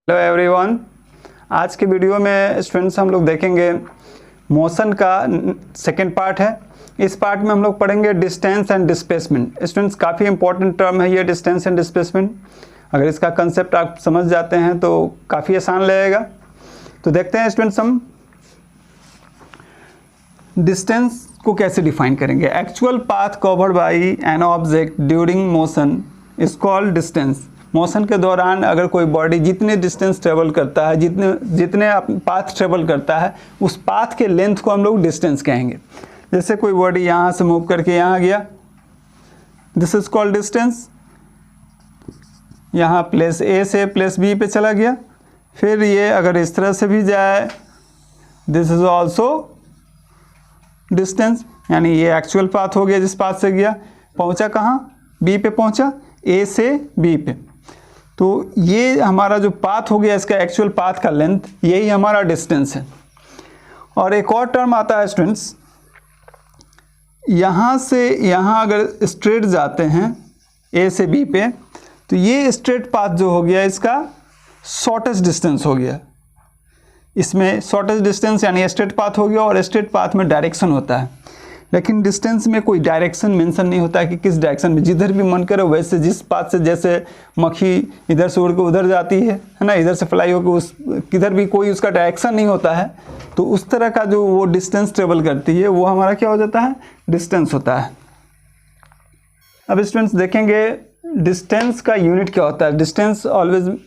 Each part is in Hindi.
हेलो एवरीवन, आज के वीडियो में स्टूडेंट्स हम लोग देखेंगे मोशन का सेकेंड पार्ट है। इस पार्ट में हम लोग पढ़ेंगे डिस्टेंस एंड डिस्प्लेसमेंट। स्टूडेंट्स काफ़ी इंपॉर्टेंट टर्म है ये डिस्टेंस एंड डिस्प्लेसमेंट। अगर इसका कंसेप्ट आप समझ जाते हैं तो काफ़ी आसान लगेगा। तो देखते हैं स्टूडेंट्स हम डिस्टेंस को कैसे डिफाइन करेंगे। Actual path covered by an object during motion is called distance. Motion के दौरान अगर कोई बॉडी जितने डिस्टेंस ट्रेवल करता है, जितने पाथ ट्रेवल करता है, उस पाथ के लेंथ को हम लोग डिस्टेंस कहेंगे। जैसे कोई बॉडी यहाँ से मूव करके यहाँ गया, दिस इज कॉल्ड डिस्टेंस। यहाँ प्लेस ए से प्लेस बी पे चला गया, फिर ये अगर इस तरह से भी जाए, दिस इज ऑल्सो डिस्टेंस। यानी ये एक्चुअल पाथ हो गया, जिस पाथ से गया पहुँचा कहाँ, बी पे पहुँचा, ए से बी पे। तो ये हमारा जो पाथ हो गया, इसका एक्चुअल पाथ का लेंथ, यही हमारा डिस्टेंस है। और एक और टर्म आता है स्टूडेंट्स, यहाँ से यहाँ अगर स्ट्रेट जाते हैं ए से बी पे, तो ये स्ट्रेट पाथ जो हो गया इसका शॉर्टेस्ट डिस्टेंस हो गया। इसमें शॉर्टेस्ट डिस्टेंस यानी स्ट्रेट पाथ हो गया, और स्ट्रेट पाथ में डायरेक्शन होता है, लेकिन डिस्टेंस में कोई डायरेक्शन मेंशन नहीं होता है कि किस डायरेक्शन में। जिधर भी मन करे वैसे, जिस पाथ से, जैसे मक्खी इधर से उड़ के उधर जाती है ना, इधर से फ्लाई होकर उस किधर भी कोई उसका डायरेक्शन नहीं होता है, तो उस तरह का जो वो डिस्टेंस ट्रेवल करती है वो हमारा क्या हो जाता है, डिस्टेंस होता है। अब स्टूडेंट्स देखेंगे डिस्टेंस का यूनिट क्या होता है। डिस्टेंस ऑलवेज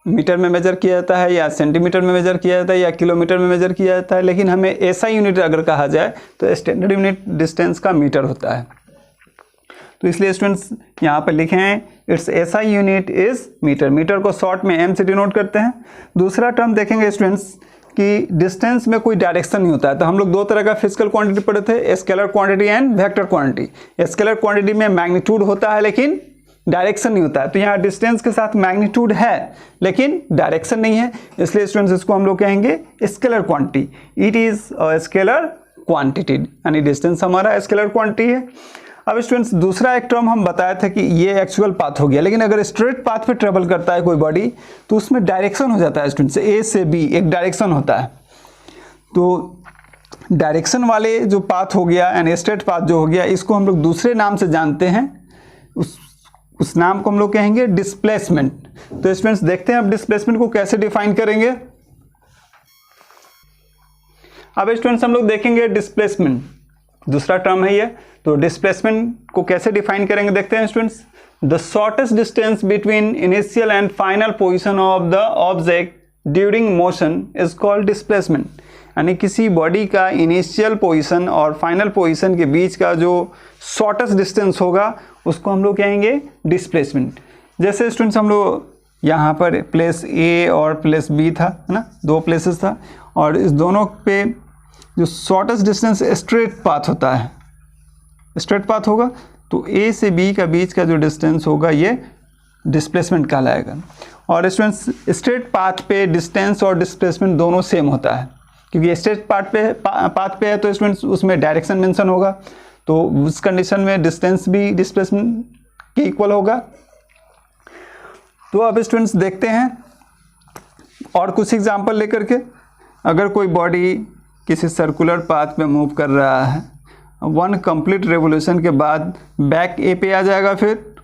मीटर में मेजर किया जाता है, या सेंटीमीटर में मेजर किया जाता है, या किलोमीटर में मेजर किया जाता है, लेकिन हमें ऐसा यूनिट अगर कहा जाए तो स्टैंडर्ड यूनिट डिस्टेंस का मीटर होता है। तो इसलिए स्टूडेंट्स यहाँ पर लिखे हैं it's SI unit is metre. Metre को शॉर्ट में एम से डिनोट करते हैं। दूसरा टर्म देखेंगे स्टूडेंट्स कि डिस्टेंस में कोई डायरेक्शन नहीं होता है। तो हम लोग दो तरह का फिजिकल क्वांटिटी पढ़े थे, scalar quantity and vector quantity. Scalar quantity में मैग्नीट्यूड होता है लेकिन डायरेक्शन नहीं होता है। तो यहाँ डिस्टेंस के साथ मैग्नीट्यूड है लेकिन डायरेक्शन नहीं है, इसलिए स्टूडेंट्स इसको हम लोग कहेंगे scalar quantity. It is a scalar quantity, यानी डिस्टेंस हमारा स्केलर क्वांटिटी है। अब स्टूडेंट्स दूसरा एक टर्म हम बताए थे कि ये एक्चुअल पाथ हो गया, लेकिन अगर स्ट्रेट पाथ पे ट्रेवल करता है कोई बॉडी तो उसमें डायरेक्शन हो जाता है स्टूडेंट्स, ए से बी एक डायरेक्शन होता है। तो डायरेक्शन वाले जो पाथ हो गया यानी स्ट्रेट पाथ जो हो गया, इसको हम लोग दूसरे नाम से जानते हैं, उस नाम को हम लोग कहेंगे डिस्प्लेसमेंट। तो स्टूडेंट्स देखते हैं अब डिस्प्लेसमेंट को कैसे डिफाइन करेंगे। अब स्टूडेंट्स हम लोग देखेंगे डिस्प्लेसमेंट, दूसरा टर्म है ये। तो डिस्प्लेसमेंट को कैसे डिफाइन करेंगे देखते हैं students. The shortest distance between initial and final position of the object during motion is called displacement. यानी किसी बॉडी का इनिशियल पोजीशन और फाइनल पोजीशन के बीच का जो शॉर्टेस्ट डिस्टेंस होगा उसको हम लोग कहेंगे डिस्प्लेसमेंट। जैसे स्टूडेंट्स हम लोग यहाँ पर प्लेस ए और प्लेस बी था, है ना, दो प्लेसेस था, और इस दोनों पे जो शॉर्टेस्ट डिस्टेंस स्ट्रेट पाथ होता है, स्ट्रेट पाथ होगा, तो ए से बी का बीच का जो डिस्टेंस होगा ये डिस्प्लेसमेंट कहलाएगा। और स्टूडेंट्स स्ट्रेट पाथ पे डिस्टेंस और डिस्प्लेसमेंट दोनों सेम होता है, क्योंकि स्ट्रेट पाथ पे है तो स्टूडेंट्स उसमें डायरेक्शन मेंशन होगा, तो उस कंडीशन में डिस्टेंस भी डिस्प्लेसमेंट के इक्वल होगा। तो अब स्टूडेंट्स देखते हैं और कुछ एग्जांपल लेकर के। अगर कोई बॉडी किसी सर्कुलर पाथ पे मूव कर रहा है, वन कंप्लीट रेवोल्यूशन के बाद बैक ए पे आ जाएगा, फिर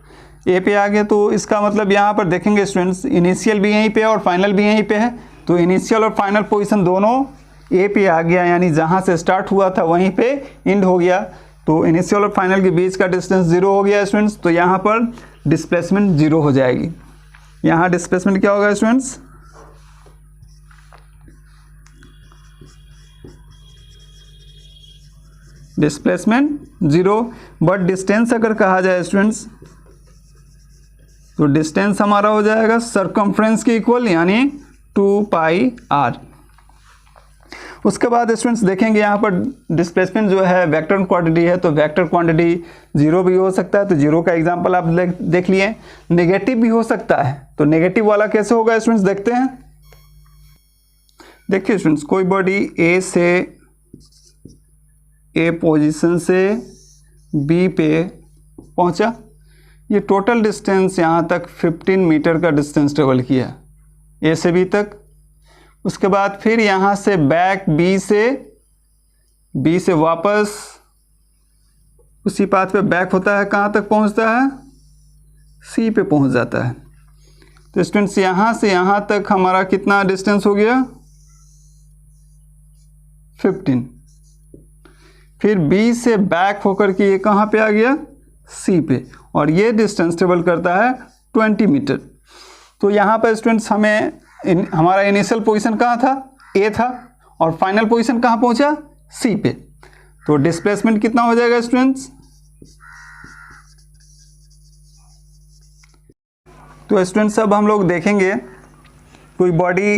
ए पे आ गया, तो इसका मतलब यहाँ पर देखेंगे स्टूडेंट्स इनिशियल भी यहीं पे है और फाइनल भी यहीं पे है। तो इनिशियल और फाइनल पोजीशन दोनों ए पे आ गया, यानी जहाँ से स्टार्ट हुआ था वहीं पे एंड हो गया। तो इनिशियल और फाइनल के बीच का डिस्टेंस 0 हो गया स्टूडेंट्स। तो यहाँ पर डिस्प्लेसमेंट 0 हो जाएगी। यहाँ डिस्प्लेसमेंट क्या होगा स्टूडेंट्स, डिस्प्लेसमेंट 0। बट डिस्टेंस अगर कहा जाए स्टूडेंट्स तो डिस्टेंस हमारा हो जाएगा सर्कमफ्रेंस के इक्वल, यानी 2πr। उसके बाद स्टूडेंट्स देखेंगे यहाँ पर डिस्प्लेसमेंट जो है वेक्टर क्वांटिटी है, तो वेक्टर क्वांटिटी 0 भी हो सकता है, तो 0 का एग्जांपल आप देख लिए। नेगेटिव भी हो सकता है, तो नेगेटिव वाला कैसे होगा स्टूडेंट्स देखते हैं। देखिए स्टूडेंट्स, कोई बॉडी ए से ए पोजीशन से बी पे पहुंचा, ये टोटल डिस्टेंस यहाँ तक 15 मीटर का डिस्टेंस ट्रेवल किया, ए से बी तक। उसके बाद फिर यहाँ से बैक बी से वापस उसी पाथ पे बैक होता है, कहाँ तक पहुँचता है, सी पे पहुँच जाता है। तो स्टूडेंट्स यहाँ से यहाँ तक हमारा कितना डिस्टेंस हो गया, 15। फिर बी से बैक होकर के ये कहाँ पे आ गया, सी पे, और ये डिस्टेंस ट्रेवल करता है 20 मीटर। तो यहाँ पर स्टूडेंट्स हमें हमारा इनिशियल पोजीशन कहाँ था, ए था, और फाइनल पोजीशन कहाँ पहुँचा, सी पे। तो डिस्प्लेसमेंट कितना हो जाएगा स्टूडेंट्स, तो स्टूडेंट्स अब हम लोग देखेंगे कोई बॉडी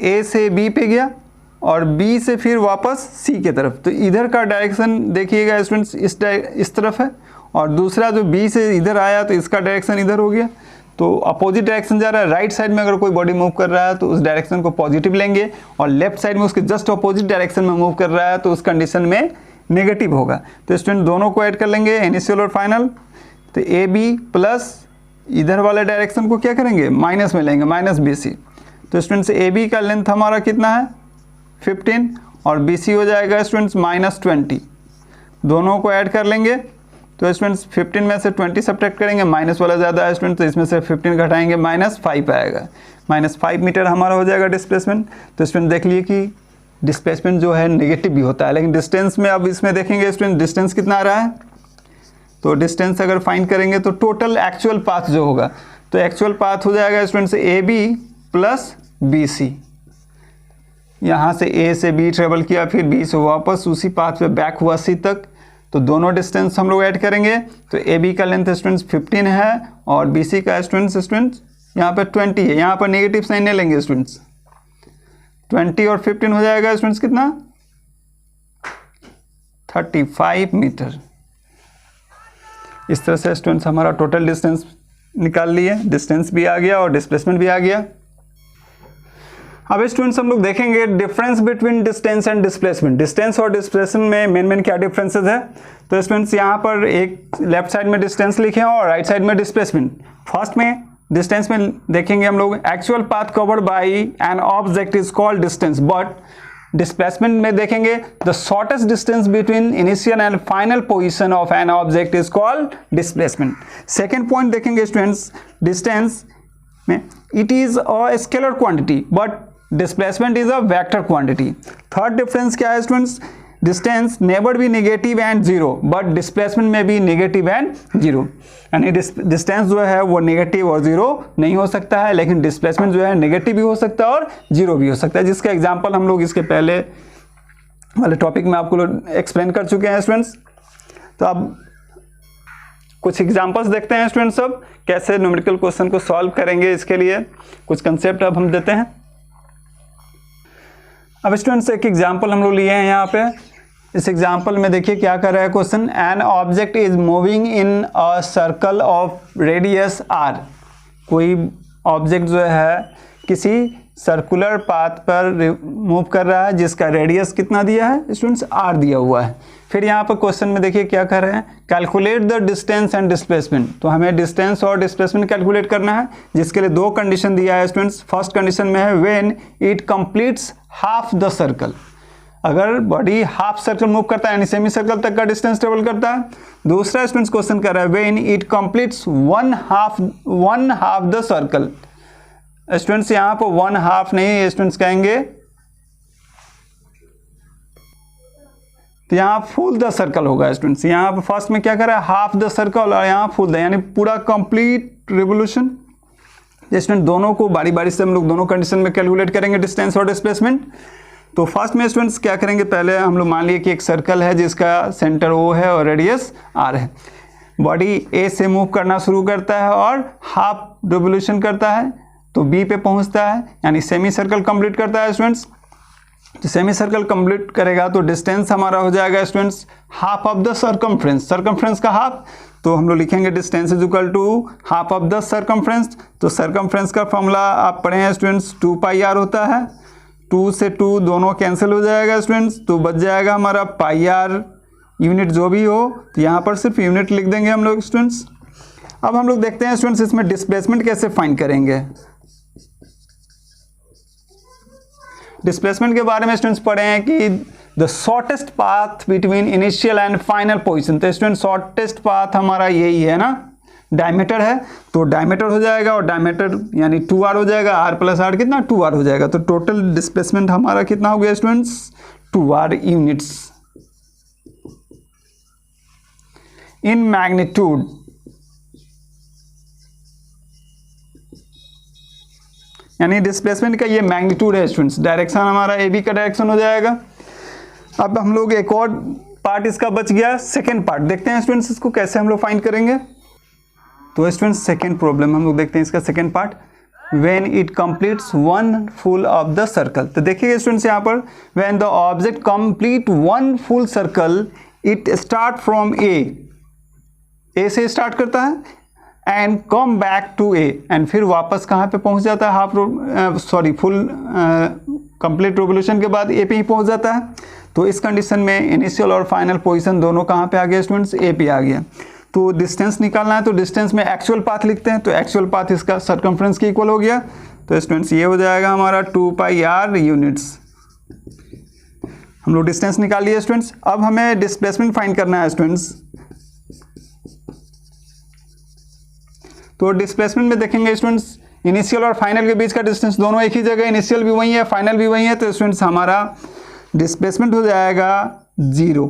ए से बी पे गया और बी से फिर वापस सी के तरफ। तो इधर का डायरेक्शन देखिएगा स्टूडेंट्स इस तरफ है, और दूसरा जो बी से इधर आया तो इसका डायरेक्शन इधर हो गया। तो अपोजिट डायरेक्शन जा रहा है। राइट साइड में अगर कोई बॉडी मूव कर रहा है तो उस डायरेक्शन को पॉजिटिव लेंगे, और लेफ्ट साइड में उसके जस्ट अपोजिट डायरेक्शन में मूव कर रहा है तो उस कंडीशन में नेगेटिव होगा। तो स्टूडेंट दोनों को ऐड कर लेंगे, इनिशियल और फाइनल। तो ए बी प्लस इधर वाले डायरेक्शन को क्या करेंगे, माइनस में लेंगे, माइनस बी सी। तो स्टूडेंट्स ए बी का लेंथ हमारा कितना है, 15, और बी सी हो जाएगा स्टूडेंट्स -20। दोनों को ऐड कर लेंगे। तो स्टूडेंट्स 15 में से 20 सब्ट्रैक्ट करेंगे, माइनस वाला ज़्यादा है स्टूडेंट, तो इसमें से 15 घटाएंगे, -5 आएगा। -5 मीटर हमारा हो जाएगा डिस्प्लेसमेंट। तो स्टूडेंट देख लिए कि डिस्प्लेसमेंट जो है नेगेटिव भी होता है, लेकिन डिस्टेंस में अब इसमें देखेंगे स्टूडेंट डिस्टेंस कितना आ रहा है। तो डिस्टेंस अगर फाइंड करेंगे तो टोटल एक्चुअल पाथ जो होगा, तो एक्चुअल पाथ हो जाएगा students A B plus B C. यहाँ से ए से बी ट्रेवल किया, फिर बी से वापस उसी पाथ पे बैक हुआ सी तक। तो दोनों डिस्टेंस हम लोग ऐड करेंगे। तो ए बी का लेंथ स्टूडेंट्स 15 है, और बी सी का स्टूडेंट्स यहाँ पर 20 है। यहाँ पर नेगेटिव साइन नहीं लेंगे स्टूडेंट्स। 20 और 15 हो जाएगा स्टूडेंट्स कितना, 35 मीटर। इस तरह से स्टूडेंट्स हमारा टोटल डिस्टेंस निकाल लिए, डिस्टेंस भी आ गया और डिस्प्लेसमेंट भी आ गया। अब स्टूडेंट्स हम लोग देखेंगे difference between distance and displacement. Distance और डिस्प्लेसमेंट में मेन क्या डिफरेंसेस है। तो स्टूडेंट्स यहाँ पर एक लेफ्ट साइड में डिस्टेंस लिखे हैं और राइट साइड में डिस्प्लेसमेंट। फर्स्ट में डिस्टेंस में देखेंगे हम लोग actual path covered by N object is called distance, but displacement में देखेंगे the shortest distance between initial and final position of N object is called displacement. Second point देखेंगे स्टूडेंट्स, डिस्टेंस में it is a scalar quantity but displacement is a vector quantity. Third difference क्या है students, distance never be negative and zero, but displacement में भी नेगेटिव एंड जीरो। यानी डिस्टेंस जो है वो नेगेटिव और जीरो नहीं हो सकता है, लेकिन डिस्प्लेसमेंट जो है नेगेटिव भी हो सकता है और जीरो भी हो सकता है, जिसका एग्जांपल हम लोग इसके पहले वाले टॉपिक में आपको एक्सप्लेन कर चुके हैं स्टूडेंट्स। तो अब कुछ एग्जांपल्स देखते हैं स्टूडेंट्स, अब कैसे न्यूमेरिकल क्वेश्चन को सॉल्व करेंगे। इसके लिए कुछ कंसेप्ट अब हम देते हैं। अब स्टूडेंट्स एक एग्जांपल हम लोग लिए हैं यहाँ पे। इस एग्जांपल में देखिए क्या कर रहा है question, an object is moving in a circle of radius R. कोई ऑब्जेक्ट जो है किसी सर्कुलर पाथ पर मूव कर रहा है जिसका रेडियस कितना दिया है स्टूडेंट्स, आर दिया हुआ है। फिर यहाँ पर क्वेश्चन में देखिए क्या कर रहे हैं, calculate the distance and displacement. तो हमें डिस्टेंस और डिस्प्लेसमेंट कैलकुलेट करना है, जिसके लिए दो कंडीशन दिया है स्टूडेंट्स। फर्स्ट कंडीशन में है when it completes half the circle. अगर बॉडी हाफ सर्कल मूव करता है यानी सेमी सर्कल तक का डिस्टेंस ट्रेवल करता है। दूसरा स्टूडेंट्स क्वेश्चन कर रहा है when it completes one half the circle. Students यहाँ पर 1/2 नहीं स्टूडेंट्स कहेंगे, तो यहाँ फुल द सर्कल होगा स्टूडेंट्स। यहाँ पर फर्स्ट में क्या कर रहा है, हाफ द सर्कल, और यहाँ फुल द यानी पूरा कंप्लीट रिवोल्यूशन। स्टूडेंट दोनों को बारी बारी से हम लोग दोनों कंडीशन में कैलकुलेट करेंगे डिस्टेंस और डिस्प्लेसमेंट। तो फर्स्ट में स्टूडेंट्स क्या करेंगे, पहले हम लोग मान लिए कि एक सर्कल है जिसका सेंटर ओ है और रेडियस आर है। बॉडी ए से मूव करना शुरू करता है और हाफ रिवोल्यूशन करता है तो बी पे पहुंचता है, यानी सेमी सर्कल कंप्लीट करता है स्टूडेंट्स। तो सेमी सर्कल कंप्लीट करेगा तो डिस्टेंस हमारा हो जाएगा students half of the circumference. Circumference का हाफ, तो हम लोग लिखेंगे distance is equal to half of the circumference. तो सर्कमफ्रेंस का फॉर्मूला आप पढ़े हैं स्टूडेंट्स, 2πr होता है। 2 से 2 दोनों कैंसिल हो जाएगा स्टूडेंट्स, तो बच जाएगा हमारा πr। यूनिट जो भी हो तो यहाँ पर सिर्फ यूनिट लिख देंगे हम लोग स्टूडेंट्स। अब हम लोग देखते हैं स्टूडेंट्स इसमें डिस्प्लेसमेंट कैसे फाइंड करेंगे। डिस्प्लेसमेंट के बारे में स्टूडेंट्स पढ़े हैं कि the shortest path between initial and final position. तो स्टूडेंट शॉर्टेस्ट पाथ हमारा यही है ना, डायमीटर है, तो डायमीटर हो जाएगा और डायमीटर यानी 2r हो जाएगा, r प्लस r कितना 2r हो जाएगा। तो टोटल डिस्प्लेसमेंट हमारा कितना हो गया students 2r units in magnitude. यानी डिस्प्लेसमेंट का ये मैग्नीट्यूड है स्टूडेंट्स। डायरेक्शन हमारा ए बी का डायरेक्शन हो जाएगा। अब हम लोग एक और पार्ट इसका बच गया, सेकेंड पार्ट देखते हैं स्टूडेंट्स इसको कैसे हम लोग फाइंड करेंगे। तो स्टूडेंट्स सेकेंड प्रॉब्लम हम लोग देखते हैं इसका second part, when it completes one full of the circle. तो देखिएगा स्टूडेंट्स यहाँ पर when the object complete one full circle it start from A से स्टार्ट करता है and come back to A, and फिर वापस कहाँ पे पहुँच जाता है फुल कंप्लीट रिवोल्यूशन के बाद ए पे ही पहुँच जाता है। तो इस कंडीशन में इनिशियल और फाइनल पोजीशन दोनों कहाँ पे आ गया स्टूडेंट्स ए पे आ गया। तो डिस्टेंस निकालना है तो डिस्टेंस में एक्चुअल पाथ लिखते हैं, तो एक्चुअल पाथ इसका सर्कमफ्रेंस के इक्वल हो गया। तो स्टूडेंट्स ये हो जाएगा हमारा 2πr यूनिट्स। हम लोग डिस्टेंस निकाल लिए स्टूडेंट्स। अब हमें डिस्प्लेसमेंट फाइंड करना है स्टूडेंट्स। तो डिस्प्लेसमेंट में देखेंगे स्टूडेंट्स इनिशियल और फाइनल के बीच का डिस्टेंस दोनों एक ही जगह, इनिशियल भी वही है फाइनल भी वही है। तो स्टूडेंट्स हमारा डिस्प्लेसमेंट हो जाएगा 0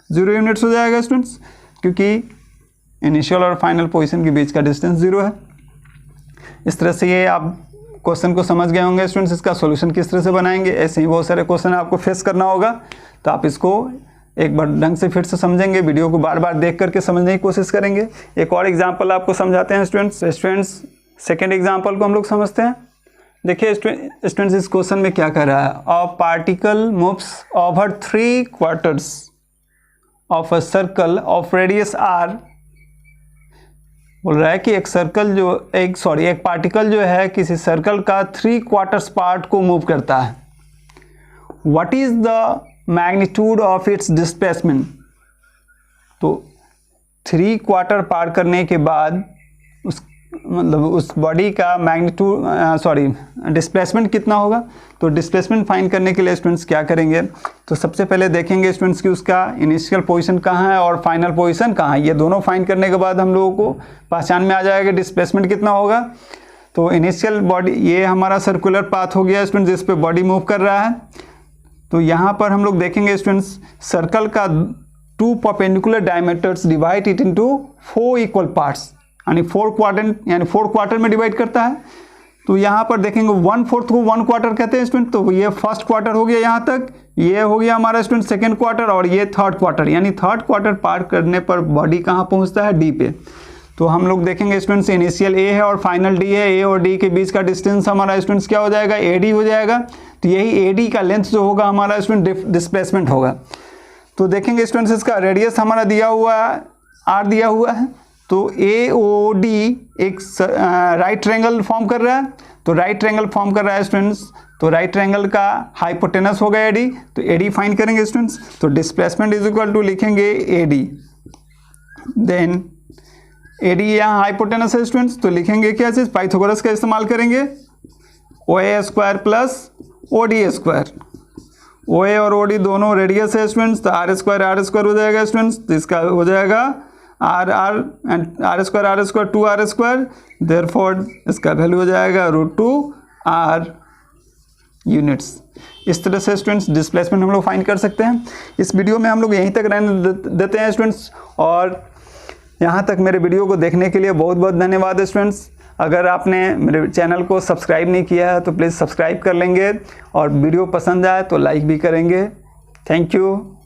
यूनिट्स हो जाएगा स्टूडेंट्स, क्योंकि इनिशियल और फाइनल पोजीशन के बीच का डिस्टेंस 0 है। इस तरह से ये आप क्वेश्चन को समझ गए होंगे स्टूडेंट्स। इसका सॉल्यूशन किस तरह से बनाएंगे, ऐसे ही बहुत सारे क्वेश्चन आपको फेस करना होगा। तो आप इसको एक बार ढंग से फिर से समझेंगे, वीडियो को बार बार देख करके समझने की कोशिश करेंगे। एक और एग्जाम्पल आपको समझाते हैं स्टूडेंट्स। सेकेंड एग्जाम्पल को हम लोग समझते हैं। देखिए स्टूडेंट्स इस क्वेश्चन में क्या कर रहा है, a particle moves over 3 quarters of a circle of radius r। बोल रहा है कि एक पार्टिकल जो है किसी सर्कल का 3 क्वार्टर्स पार्ट को मूव करता है। What is the magnitude of its displacement. तो 3 क्वार्टर पार करने के बाद उस बॉडी का मैग्नीट्यूड डिस्प्लेसमेंट कितना होगा। तो डिस्प्लेसमेंट फाइंड करने के लिए स्टूडेंट्स क्या करेंगे, तो सबसे पहले देखेंगे स्टूडेंट्स कि उसका इनिशियल पोजीशन कहाँ है और फाइनल पोजीशन कहाँ है। ये दोनों फाइंड करने के बाद हम लोगों को पहचान में आ जाएगा डिस्प्लेसमेंट कितना होगा। तो इनिशियल बॉडी ये हमारा सर्कुलर पाथ हो गया स्टूडेंट्स, जिस पे बॉडी मूव कर रहा है। तो यहाँ पर हम लोग देखेंगे स्टूडेंट्स सर्कल का 2 perpendicular diameters divide it into 4 equal parts, यानी 4 क्वाड्रेंट यानी 4 क्वार्टर में डिवाइड करता है। तो यहाँ पर देखेंगे 1/4 को 1 क्वार्टर कहते हैं स्टूडेंट। तो ये फर्स्ट क्वार्टर हो गया यहाँ तक, ये हो गया हमारा स्टूडेंट सेकेंड क्वार्टर और ये थर्ड क्वार्टर, यानी थर्ड क्वार्टर पार करने पर बॉडी कहाँ पहुँचता है डी पे। तो हम लोग देखेंगे स्टूडेंट्स इनिशियल ए है और फाइनल डी है, ए और डी के बीच का डिस्टेंस हमारा स्टूडेंट्स क्या हो जाएगा AD हो जाएगा। तो यही AD का लेंथ जो होगा हमारा स्टूडेंट डिस्प्लेसमेंट होगा। तो देखेंगे स्टूडेंट्स इसका रेडियस हमारा दिया हुआ है R दिया हुआ है। तो AOD एक राइट ट्रायंगल फॉर्म कर रहा है। तो राइट ट्रायंगल फॉर्म कर रहा है स्टूडेंट्स, तो राइट ट्रायंगल का हाइपोटेनस होगा AD। तो AD फाइंड करेंगे स्टूडेंट्स। तो डिस्प्लेसमेंट इज इक्वल टू लिखेंगे AD, देन AD यहाँ हाइपोटेनस है स्टूडेंट्स, तो लिखेंगे क्या चीज़, पाइथागोरस का इस्तेमाल करेंगे, OA square plus OD square. OA और OD दोनों रेडियस है स्टूडेंट्स, तो R स्क्वायर हो जाएगा स्टूडेंट्स। तो इसका हो जाएगा R and R square 2R square, therefore इसका वैल्यू हो जाएगा √2R यूनिट्स। इस तरह से स्टूडेंट्स डिस्प्लेसमेंट हम लोग फाइंड कर सकते हैं। इस वीडियो में हम लोग यहीं तक रहने देते हैं स्टूडेंट्स, और यहाँ तक मेरे वीडियो को देखने के लिए बहुत बहुत धन्यवाद स्टूडेंट्स। अगर आपने मेरे चैनल को सब्सक्राइब नहीं किया है तो प्लीज़ सब्सक्राइब कर लेंगे, और वीडियो पसंद आए तो लाइक भी करेंगे। Thank you.